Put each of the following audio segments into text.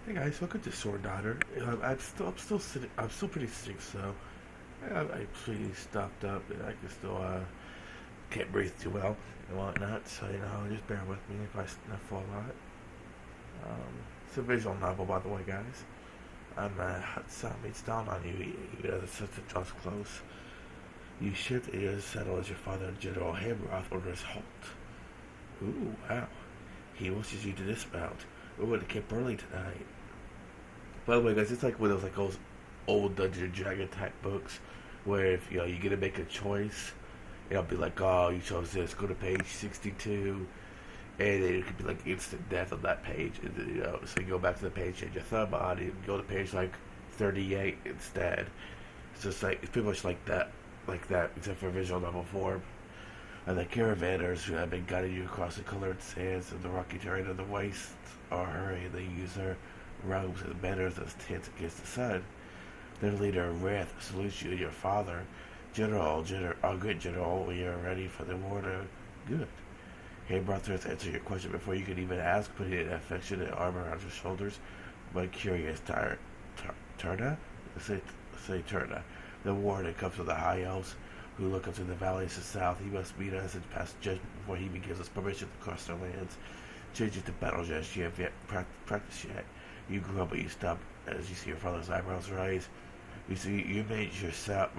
Hey guys, welcome to Sword Daughter. I'm still pretty sick, so I'm pretty stopped up, and I can still can't breathe too well and whatnot. So just bear with me if I sniffle a lot. It's a visual novel, by the way, guys. Sun beats down on you, even as the sunset draws close. You shift into your saddle as your father, General Hamroth, orders halt. Ooh, wow. He wishes you to dismount. We would have kept early tonight. By the way, guys, it's like one of those those old Dungeons and Dragon type books where if you get to make a choice, it'll be like, oh, you chose this, go to page 62, and then it could be like instant death on that page. And then, so you go back to the page, change your thumb on it, and go to page like 38 instead. It's just like it's pretty much like that, except for visual novel form. And the caravanners who have been guiding you across the colored sands of the rocky terrain of the wastes are hurrying. They use their robes and banners as tents against the sun. Their leader, Wrath, salutes you and your father. Our good General, we are ready for the war to good. Haybrother's answer your question before you can even ask, putting an affectionate arm around your shoulders. My curious Turna? Say Turna. The warden comes from the high elves who look up to the valleys to the south. He must meet us and pass judgment before he gives us permission to cross their lands. Changes to battle judge you have yet practiced yet. You grew up, but you stopped as you see your father's eyebrows rise. You see, you mind yourself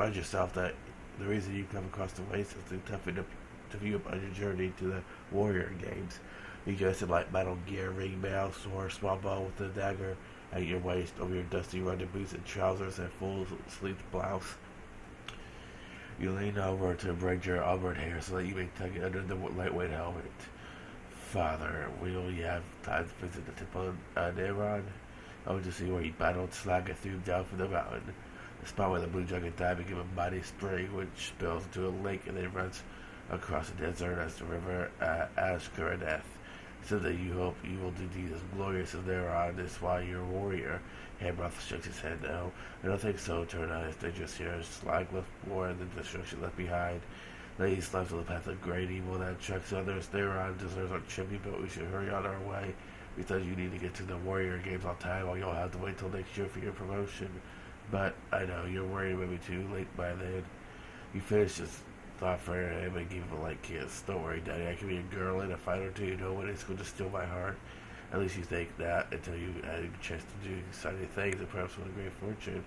that the reason you come across the waste is to toughen up to view up on your journey to the warrior games. You dress in light battle gear, ring mail, sword, small bow with a dagger at your waist over your dusty running boots and trousers and full-sleeved blouse. You lean over to braid your auburn hair so that you may tuck it under the lightweight helmet. Father, will we have time to visit the temple of Neron? I want to see where he battled Slag and threw him down from the mountain. The spot where the blue dragon died became a mighty spring which spills into a lake and then runs across the desert as the river Ashkaraneth. So that you hope you will do deeds as glorious as Neron is while you're a warrior. Hamroth shakes his head no. I don't think so, Turna. It's dangerous here. Slag left more than destruction left behind. Ladies left on the path of great evil that attracts others. Neron deserves our tribute, but we should hurry on our way. Because you need to get to the warrior games on time, or you'll have to wait till next year for your promotion. But I know you're worried maybe too late by then. You finish this thought for him and give him a light kiss. Don't worry, Daddy. I can be a girl in a fight or two. You know what? It's going to steal my heart. At least you think that until you had a chance to do exciting things and perhaps with a great fortune.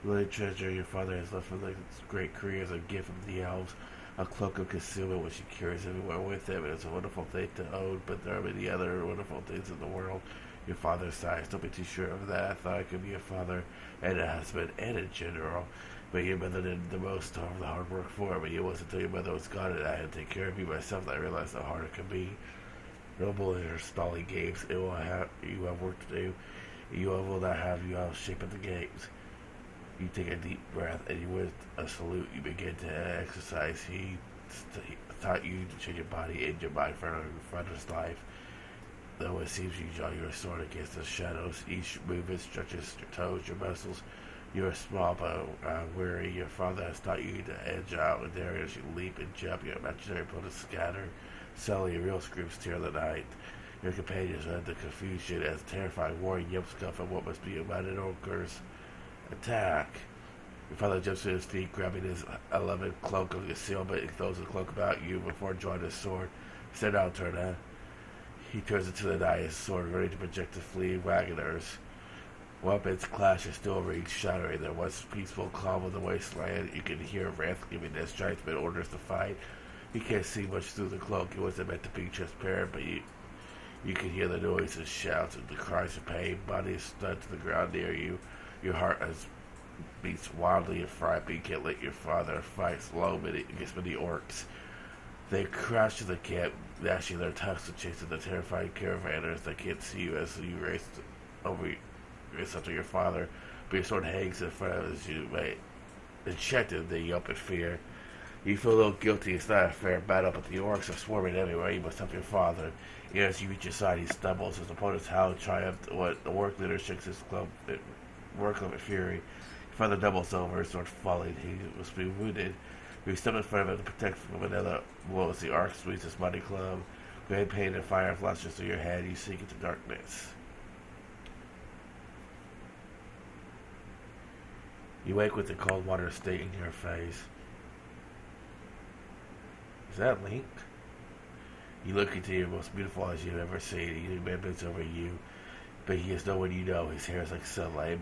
You really treasure your father has left for the great career as a gift from the elves. A cloak of concealment which he carries everywhere with him, and it's a wonderful thing to own, but there are many other wonderful things in the world. Your father's size, don't be too sure of that. I thought I could be a father and a husband and a general, but your mother did the most of the hard work for me. It wasn't until your mother was gone and I had to take care of you myself that I realized how hard it could be. Noble in your stalling games, you have work to do. You will not have you out shape of the games. You take a deep breath, and with a salute, you begin to exercise. He taught you to change your body and your mind for your father's life. Though it seems you draw your sword against the shadows, each movement stretches your toes, your muscles. You are small but weary. Your father has taught you to edge out and dare as you leap and jump. Your imaginary opponents scatter. Suddenly, real screams tear the night. Your companions are in the confusion as terrifying warring yelps come from what must be a mounted ogres. Attack! Your father jumps to his feet, grabbing his 11 cloak of concealment and throws the cloak about you before drawing his sword. Stand out, Turna. He turns into the night, his sword ready to project the fleeing wagoners. Weapons clash and still rings shattering. There once peaceful calm of the wasteland. You can hear Wrath giving his tribesmen orders to fight. You can't see much through the cloak. It wasn't meant to be transparent, but you can hear the noises, shouts, and the cries of pain. Bodies stunned to the ground near you. Your heart beats wildly in fright, but you can't let your father fight slow against many orcs. They crash to the camp, gnashing their tusks and chasing the terrifying caravanners that can't see you as you race after your father. But your sword hangs in front of you as you may. Enchanted, they yelp in fear. You feel a little guilty. It's not a fair battle, but the orcs are swarming everywhere. You must help your father. As you reach your side, he stumbles. His opponent's howl triumphed. What the work leader shakes his club. Work of fury. Your father doubles over, sword falling. He must be wounded. You step in front of him to protect from another blow as the arc sweeps his mighty club. Great pain and fire flashes through your head. You sink into darkness. You wake with the cold water stinging your face. Is that Link? You look into your most beautiful eyes you've ever seen. He bends over you, but he is no one you know. His hair is like sunlight.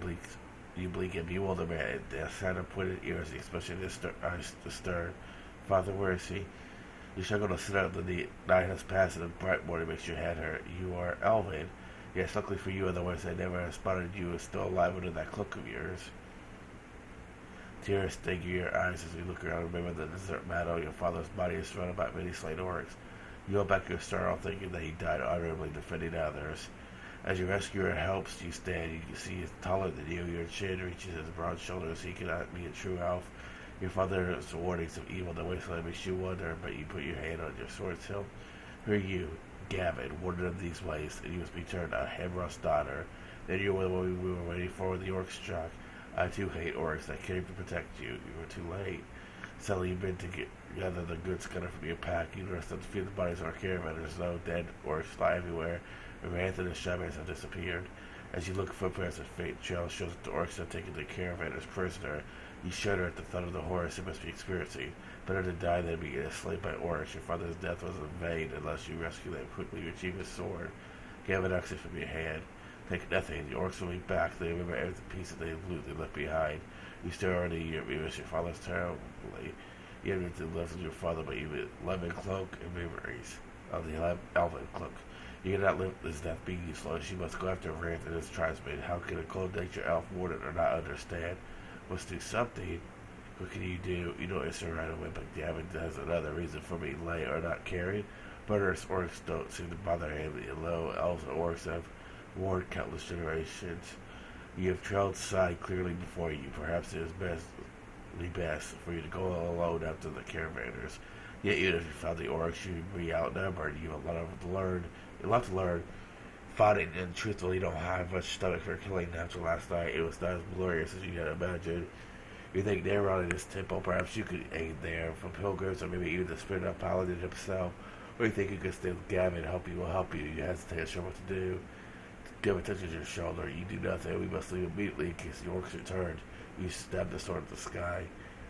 You blink in bewilderment at the sound of pointed ears, especially his eyes to stern. Father, where is he? You struggle to sit up. The night has passed, and the bright morning makes your head hurt. You are Elvin. Yes, luckily for you, otherwise I never have spotted you as still alive under that cloak of yours. Tears sting your eyes as you look around. Remember the desert meadow. Your father's body is surrounded by many slain orcs. You go back your star thinking that he died honorably defending others. As your rescuer helps you stand, you can see he's taller than you. Your chin reaches his broad shoulders. He cannot be a true elf. Your father's warnings of evil in the wasteland makes you wonder, but you put your hand on your sword's hilt. Who are you, Gavin, warden of these wastes, and you must be turned a Hemroth's daughter. Then you're the one we were waiting for when the orcs struck. I too hate orcs. I came to protect you. You were too late. Suddenly you've been to gather the good scattered from your pack. You notice that the few bodies of our caravanners, no dead orcs fly everywhere. Ranth and his shamans have disappeared. As you look at footprints, a faint trail shows that the orcs have taken the caravanners prisoner. You shudder at the thought of the horrors you must be experiencing. Better to die than be enslaved by orcs. Your father's death was in vain unless you rescue them quickly. You achieve his sword. Gavin knocks it from your hand. Take nothing. The orcs will be back. They remember every piece of the loot they left behind. You still already miss your father's terribly. You haven't left your father, but you lemon cloak and memories of the elven cloak. You cannot live this death being useless. You must go after Ranth and his tribesmen. How can a cold nature elf warden or not understand? Must do something. What can you do? You don't answer right away, but Gavin has another reason for being late or not caring. Murderous orcs don't seem to bother him. Low elves and orcs have warned countless generations. You have trailed sight clearly before you. Perhaps it is best for you to go alone after the caravanners. Yet even if you found the orcs, you'd be outnumbered. You have a lot to learn. Fighting, and truthfully, you don't have much stomach for killing after last night. It was not as glorious as you had imagined. You think Neron in his temple, perhaps you could aid there from pilgrims, or maybe even the spirit of Paladin himself. Or you think you could stay with Gavin, he will help you. You hesitate, sure what to do. Gavin touches your shoulder. You do nothing. We must leave immediately in case the orcs returned. You stab the sword at the sky.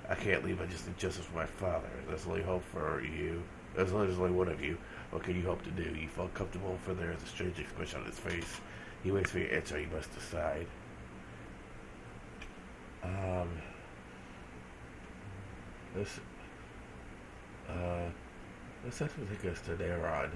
I can't leave. I just need justice for my father. There's only hope for you. There's only one of you. What can you hope to do? You feel comfortable, for there is a strange expression on his face. He waits for your answer. You must decide. Let's actually take us to Neron.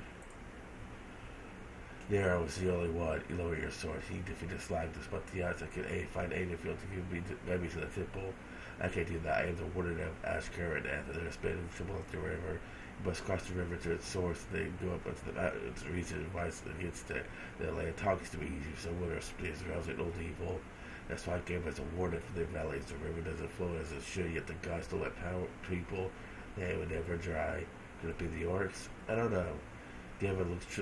Neron was the only one. You lower your sword. He defeated Slime despite the odds. I can find aid if you'll give me to the temple. I can't do that. I am the warden of Ashkar and there's been a symbol of the river. You must cross the river to its source, then go up into the mountains. The reason advice against the land talks to me easy. Someone or space around it old evil. That's why I gave us a warning for the valleys. The river doesn't flow as it should, yet the gods don't let power people. They would never dry. Could it be the orcs? I don't know. Gavin looks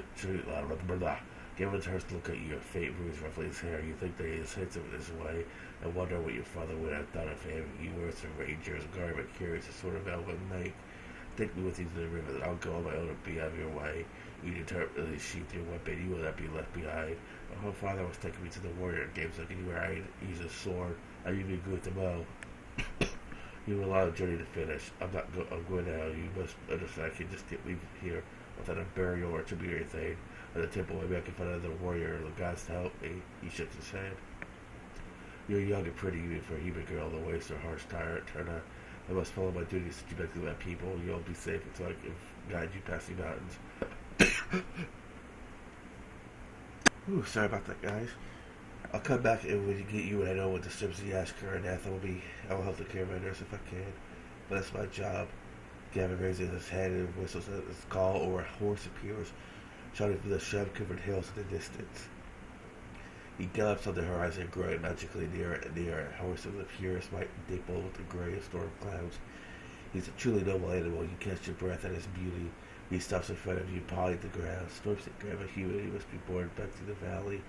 Gavin turns to look at you. A faint bruise ruffling his hair. You think that he is handsome in this way. I wonder what your father would have thought of him. You were some ranger's garment, curious a sort of elven make. Take me with you to the river, then I'll go on my own and be out of your way. You determinedly sheath your weapon. You will not be left behind. My whole father was taking me to the warrior games like anywhere I use a sword. I even good with the bow. You have a long journey to finish. I'm going now. You must understand. I can just get me here without a burial or to be anything. At the temple, maybe I can find another warrior or the gods to help me. He shakes his head. You're young and pretty, even for a human girl. The wastes are harsh, tired. I must follow my duties to connect with my people. You'll be safe until I can guide you past the mountains. Ooh, sorry about that, guys. I'll come back and when you get you and I know what disturbs the Ashkar and Ath, I will help the caravanners if I can. But that's my job. Gavin raises his head and whistles at his call, or a horse appears, shouting from the shade-covered hills in the distance. He gallops on the horizon, growing magically near a horse of the purest white dimple with the grey storm clouds. He's a truly noble animal. You catch your breath at his beauty. He stops in front of you, pawing the ground. Storms that grab a human. He must be born back to the valley.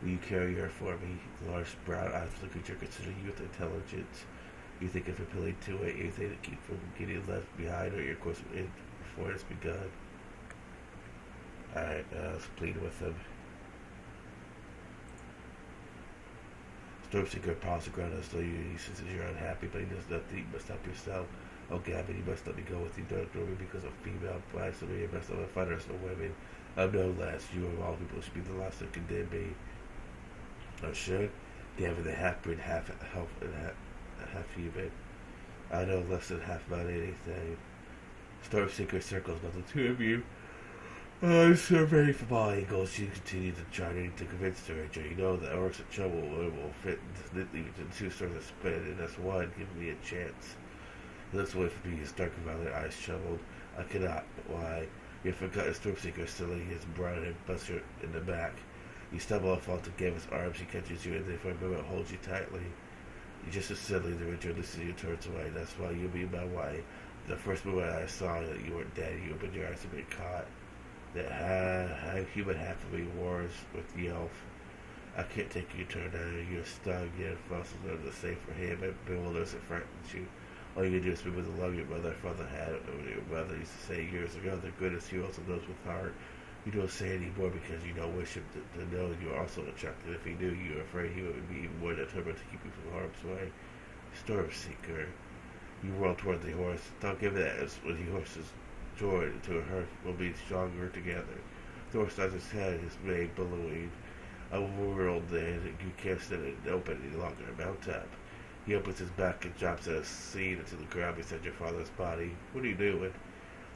Will you carry her for me? The large brown eyes of the creature consider you with intelligence. You think of appealing to it, anything to keep from getting left behind, or your course before it's begun. Alright, let's plead with him. Stormseeker paws the ground as though he senses you're unhappy, but he does nothing. You must help yourself. Oh, Gavin, you must let me go with you. Don't ignore me because of female. Blasphemy, you must not fighters no women. I'm no less. You of all people should be the last to condemn me. I should? Gavin, the half-breed, half-elf, and half-human. I know less than half about anything. Stormseeker circles about the two of you. Surveying from all angles, you continue to try to convince the Ranger. You know that orcs in trouble will fit neatly into two swords of spin, and that's one. Give me a chance. He looks away from me, his dark and violet eyes troubled. I cannot. Why? You forgot his Stormseeker silly, his brown and busts you in the back. You stumble and fall to Gavin's arms. He catches you, and then for a moment holds you tightly. You're just as silly. The Ranger looks at you, turns away. That's why you'll be my wife. The first moment I saw that you weren't dead, you opened your eyes and been caught. That human half of me wars with the elf. I can't take you to now. You're stung, yet fossils are the same for him. It bewilders and frightens you. All you can do is remember the love your mother and father had. Your mother used to say years ago, the greatest heroes are those with heart. You don't say anymore because you don't wish him to know you are also attracted. If he knew you were afraid, he would be even more determined to keep you from harm's way. Stormseeker. You whirl toward the horse. Don't give it as when the horse's joined to her will be stronger together. The horse nods his head, his mane billowing. A world then, you can't stand it open any longer. Mount up. He opens his back and drops a seed into the ground beside your father's body. What are you doing?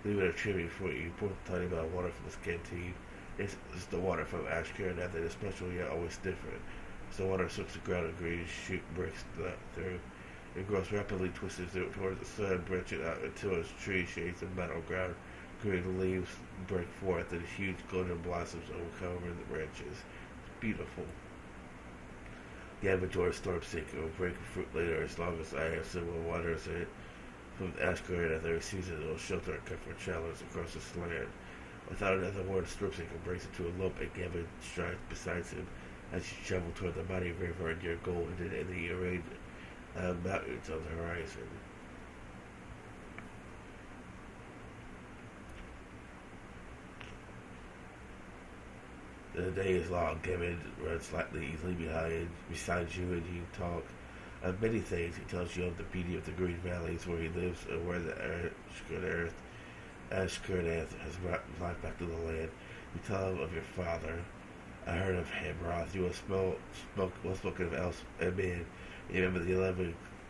Leaving a tribute for you. You pour a tiny amount of water from the canteen. It's the water from Ashkar, and that is special yet always different. As the water soaks the ground, a green shoot breaks through. It grows rapidly, twisting towards the sun, branching out until its tree shades the metal ground. Green leaves break forth, and huge golden blossoms cover the branches. It's beautiful. Gavin George Stormseeker will break fruit later as long as I have similar waters in it. From Ashkar and every season, it will shelter and comfort travelers across this land. Without another word, Stormseeker breaks into a lump, and Gavin strides beside him as you travel toward the mighty river and your goal hidden in the arranged mountains on the horizon. The day is long. Gavin runs slightly easily beside you, and you talk of many things. He tells you of the beauty of the Green Valleys where he lives and where the Ashkar has brought life back to the land. You tell him of your father. I heard of Hamroth. You will spoken of elves and men. You remember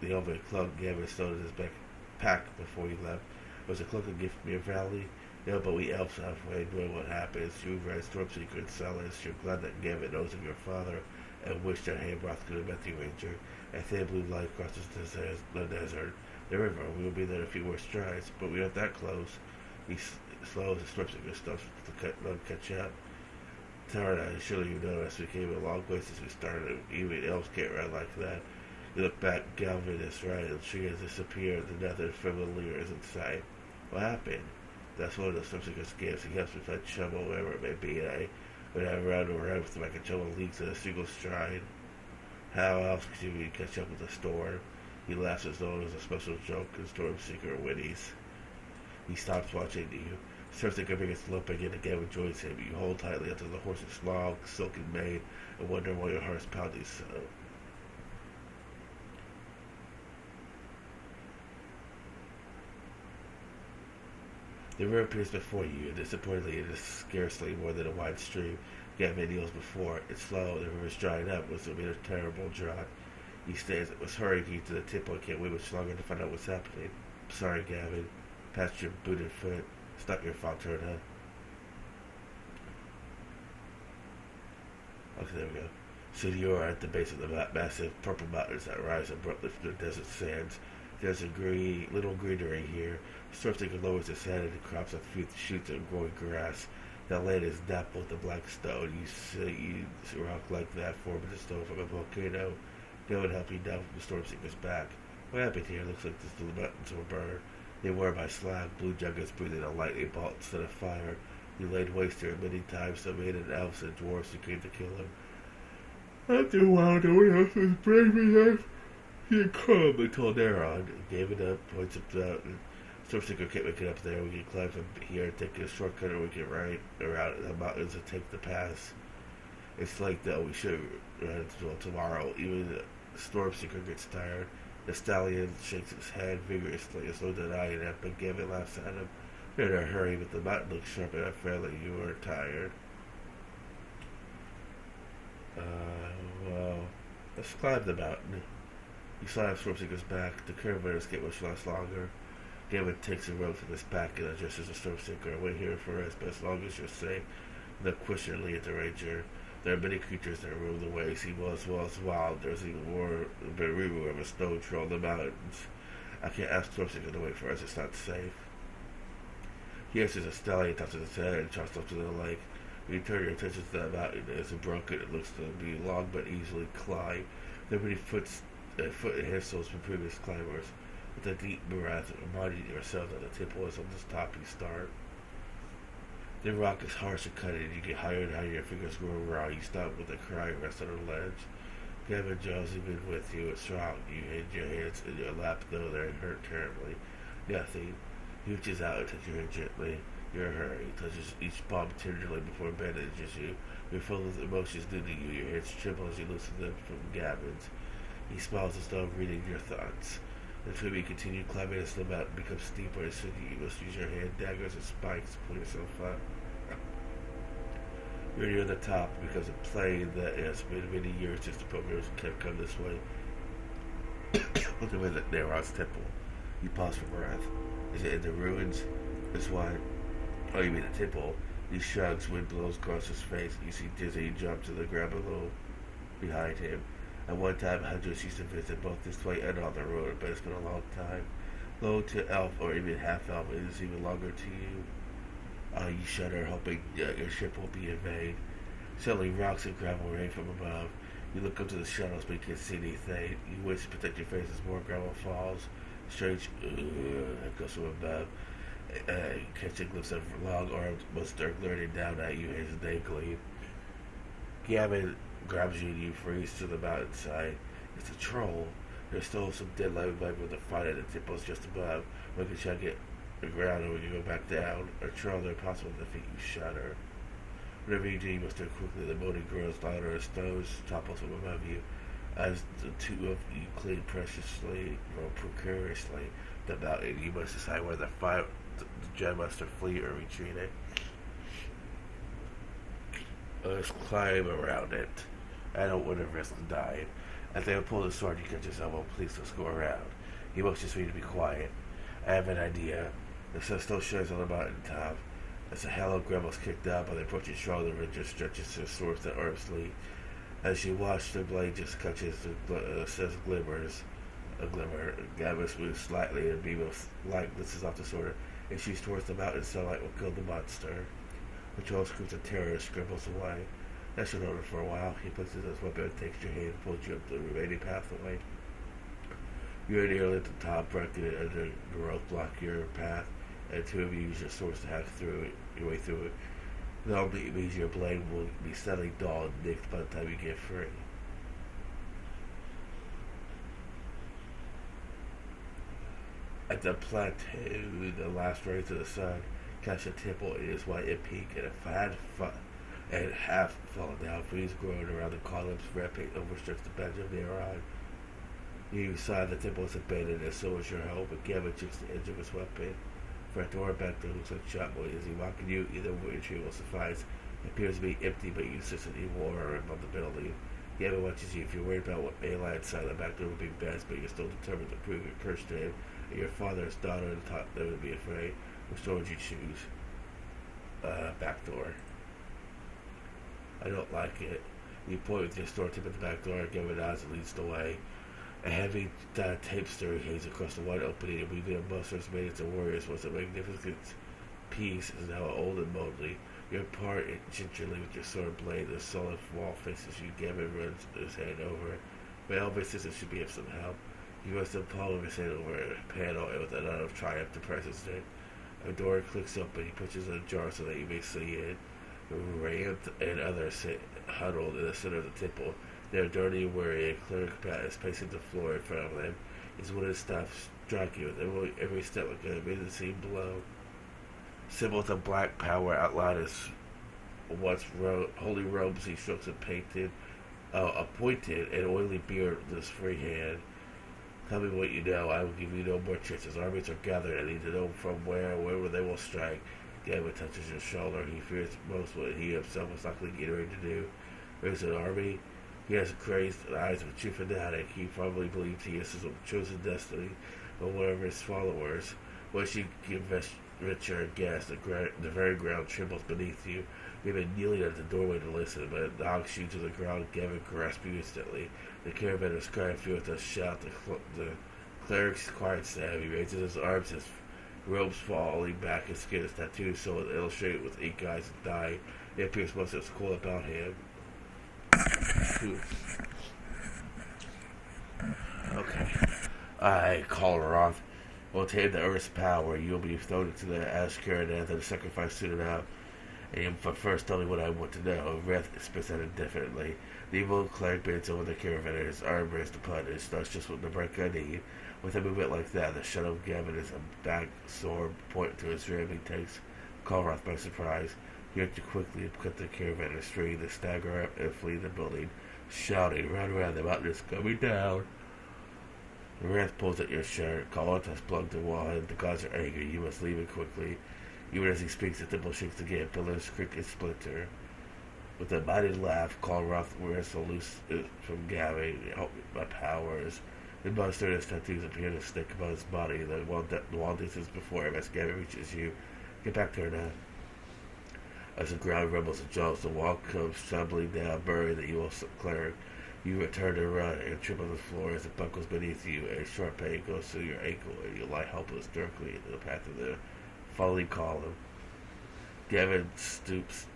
the elven cloak Gavin stowed in his backpack before he left. Was the cloak a gift from your valley? No, but we elves halfway know what happens. You read Stormseeker and Celis. You're glad that Gavin knows of your father and wish that Hamroth could have met the Ranger. A thin blue light crosses the desert. The river. We will be there in a few more strides, but we aren't that close. He slows and Stormseeker stuff to catch up. Tara, surely you know us. We came a long way since we started. Even elves can't run like that. You look back, Galvin is right. The tree has disappeared. The nothing familiar is in sight. What happened? That's one of the Stormseeker's gifts. He helps me find trouble wherever it may be. When I run around with my control leagues in a single stride. How else could you catch up with the storm? He laughs as though it was a special joke, and Stormseeker whinnies. He stops watching you. Stormseeker begins to look again and Gavin joins him. You hold tightly onto the horse's long, silken mane and wonder why your heart's pounding so. The river appears before you, and disappointingly it is scarcely more than a wide stream. Gavin kneels before. It's slow, the river is drying up, which will be a terrible drought. He stands. It was hurrying you to the tip. I can't wait much longer to find out what's happening. Sorry, Gavin. Past your booted foot. It's not your fault, Turner. Okay, there we go. So you are at the base of the massive purple mountains that rise abruptly from the desert sands. There's a little greenery here. Stormseeker lowers his head and it crops a few shoots of growing grass. The land is dappled with the black stone. You see rock like that formed the stone from a volcano. Go and help you down from the Stormseeker's back. What happened here? Looks like the mountains were burned. They were by slag. Blue juggers breathing a lightning bolt instead of fire. You laid waste here many times. So made an elves and dwarfs who came to kill him. After a while, no one else was brave enough. He calmly told Neron, gave it up, points up the mountain. Stormseeker can't make it up there. We can climb from here, take a shortcut, or we can ride around the mountains and take the pass. It's like that we should run until tomorrow. Even the Stormseeker gets tired. The stallion shakes his head vigorously as though denying it, but Gavin laughs at him. You're in a hurry, but the mountain looks sharp enough fairly. You are tired. Well, let's climb the mountain. You slap Stormseeker's back. The curve of escape much less longer. Gavin takes a rope from his back and addresses the Stormseeker. Wait here for us, but as long as you're safe, look questioningly at the ranger. There are many creatures that roam the ways. He was wild. There's even more Beru of a stone troll in the mountains. I can't ask Stormseeker to wait for us. It's not safe. He answers a stallion, tosses his head, and trots off to the lake. When you turn your attention to that mountain, it isn't broken. It looks to be long but easily climbed. There are many foot and hand soles from previous climbers. With a deep morass, reminding yourself that the temple is on the top you start. The rock is harsh and cutting. You get higher and higher. Your fingers grow raw. You stop with a cry and rest on a ledge. Gavin draws him in with you. It's strong. You hid your hands in your lap, though they hurt terribly. Nothing. He reaches out and touches your hand gently. You're in a hurry. He touches each palm tenderly before bandages you. You're full of emotions knitting you. Your hands tremble as you loosen them from Gavin's. He smiles as though reading your thoughts. The tree continue climbing as the mountain becomes steeper and sooner you must use your hand daggers and spikes to pull yourself up. You're near the top. It becomes a plain that has been many years since the pilgrims can't come this way. Look at Neron's temple. You pause for breath. Is it in the ruins? That's why. Oh, you mean the temple? He shrugs, wind blows across his face. You see Dizzy jump to the ground below behind him. At one time, hundreds used to visit both this way and on the road, but it's been a long time. Low to elf, or even half-elf, it is even longer to you. You shudder, hoping your ship won't be in vain. Suddenly, rocks and gravel rain from above. You look up to the shadows, but you can't see anything. You wish to protect your face as more gravel falls. Strange echoes from above. Catching glimpse of long arms, monster glaring down at you, his name gleam. Gavin grabs you and you freeze to the mountainside. It's a troll. There's still some dead live with the fight at the temples just above. One can check it the ground and we can go back down. A troll, they're impossible to defeat. You shudder. Whatever you do, you must do quickly. The moaning grows louder as stones topples from above you. As the two of you cling precariously the mountain, you must decide whether the gem must flee or retreat it. Let's climb around it. I don't want to risk dying. As they pull the sword, you catch yourself. Oh, please, let's go around. He motions for you to be quiet. I have an idea. The sun still shines on the mountain top. As the halo grumbles kicked up by the approaching strong, the ranger stretches his sword to arm's length. As you watch, the blade just catches says glimmers. A glimmer. Gavin moves slightly, and a beam of light glitters off the sword and shoots towards the mountain. Sunlight will kill the monster. The troll screams of terror and scribbles away. That should hold it for a while. He places his weapon, takes your hand, and pulls you up the remaining pathway. You're nearly at the top, breaking it under the rope block your path, and two of you use your swords to hack through it, your way through it. That only means your blade will be steadily dull and nicked by the time you get free. At the plateau, the last rays of the sun catch a temple. It is white and pink, and half fallen down. Trees growing around the columns, ramping overstretched the bench of Neron. You saw the temple is abandoned, and so is your home. But Gavin checks the edge of his weapon. For a door back there looks like shotgun. As he walking you, either entry will suffice. It appears to be empty, but you sense an evil aura above the building. Gavin watches you. If you're worried about what may lie inside, the back door would be best, but you're still determined to prove your curse to him. And your father's daughter and taught them to be afraid. Which door would you choose? Back door. I don't like it. You point with your sword tip at the back door and Gavin nods and leads the way. A heavy tapestry hangs across the wide opening, and weaving of monsters made into warriors was a magnificent piece, is now old and moldy. You part it gingerly with your sword blade. The solid wall faces you. Gavin runs his hand over it. But Elvis says it should be of some help. He runs the palm of his hand over a panel, and with a nod of triumph depresses it. A door clicks open. He pushes it ajar so that you may see in. Rand and others sit huddled in the center of the temple. Their dirty, weary, and cleric pat is pacing the floor in front of them. His wooden staff strike you with every step like an amazing scene below. Symbols of black power outlined as holy robes he strokes and painted, appointed, and oily beard with his free hand. Tell me what you know. I will give you no more chances. Armies are gathered. I need to know from wherever they will strike. Gavin touches your shoulder. He fears most what he himself is likely getting ready to do. There's an army. He has crazed eyes of a true fanatic. He probably believes he is his chosen destiny, but whatever his followers. Once you give Richard a gas, the very ground trembles beneath you. You've been kneeling at the doorway to listen, but a dog shoots to the ground. Gavin grasps you instantly. The caravaners cry and feel with a shout. The cleric's quiet stab. He raises his arms, his robes falling back, his skin is tattooed, so it illustrated with ink eyes and dye. It appears most of it's cool about him. Okay. I call her off. Will tame the Earth's power. You'll be thrown into the Ashkar and the sacrifice soon enough. But first, tell me what I want to know. Wrath spits at indefinitely. The evil cleric bends over the caravan, his arm raised to punish. That's just what the break I need. With a movement like that, the shadow of Gavin is a back sword pointing to his ram. He takes Kalroth by surprise. You have to quickly cut the caravan free. They stagger up and flee the building, shouting, "Run around, the mountain is coming down." The wrath pulls at your shirt. Kalroth has plugged the wall, and the gods are angry. You must leave it quickly. Even as he speaks, the temple shakes again. Pillars creak and splinter. With a mighty laugh, Kalroth wrestles loose from Gavin. Help me, my powers. The monster and his tattoos appear to stick above his body. The wall dances before him as Gavin reaches you. Get back there now. As the ground rumbles and jumps, the wall comes stumbling down, burying the evil cleric. You return to run and trip on the floor as it buckles beneath you. A sharp pain goes through your ankle, and you lie helpless directly into the path of the falling column. Gavin stoops,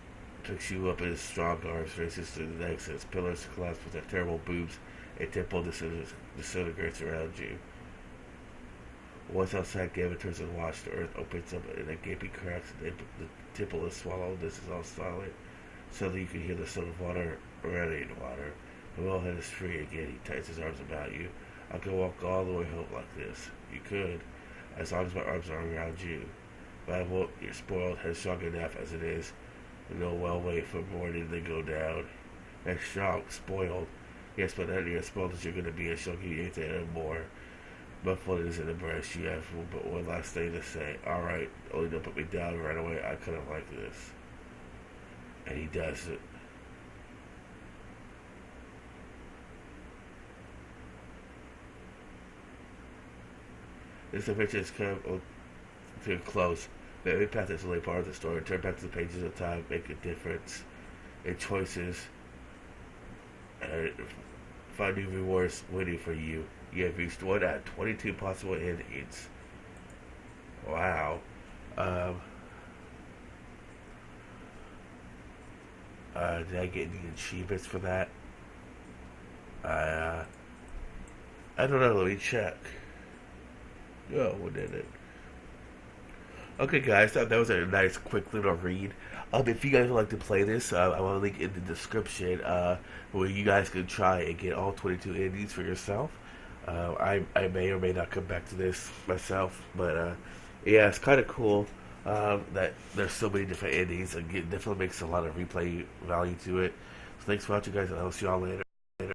picks you up in his strong arms, races to the next, as pillars collapse with their terrible boobs. A temple disintegrates around you. Once outside, Gavin turns and watches. The earth opens up in a gaping cracks, and the temple is swallowed. This is all silent. Suddenly, you can hear the sound of water running in water. The wellhead is free again. He tightens his arms about you. I could walk all the way home like this. You could, as long as my arms are around you. But I won't. You're spoiled. Head strong enough as it is. No well wait for morning they go down. And strong, spoiled. Yes, but not as spoiled as you're going to be. I shall give you anything and more. Muffled is in the breast. You have but one last thing to say. Alright, only don't put me down right away. I kind of like this. And he does it. This adventure has come to a close. But every path is only part of the story. Turn back to the pages of time. Make a difference in choices. And find new rewards waiting for you. You have reached 1 out of 22 possible endings. Wow. Did I get any achievements for that? I don't know. Let me check. Oh, what did it? Okay, guys, that was a nice, quick little read. If you guys would like to play this, I want to link in the description where you guys can try and get all 22 endings for yourself. I may or may not come back to this myself, but yeah, it's kind of cool that there's so many different endings. It definitely makes a lot of replay value to it. So thanks for watching, guys, and I'll see y'all later.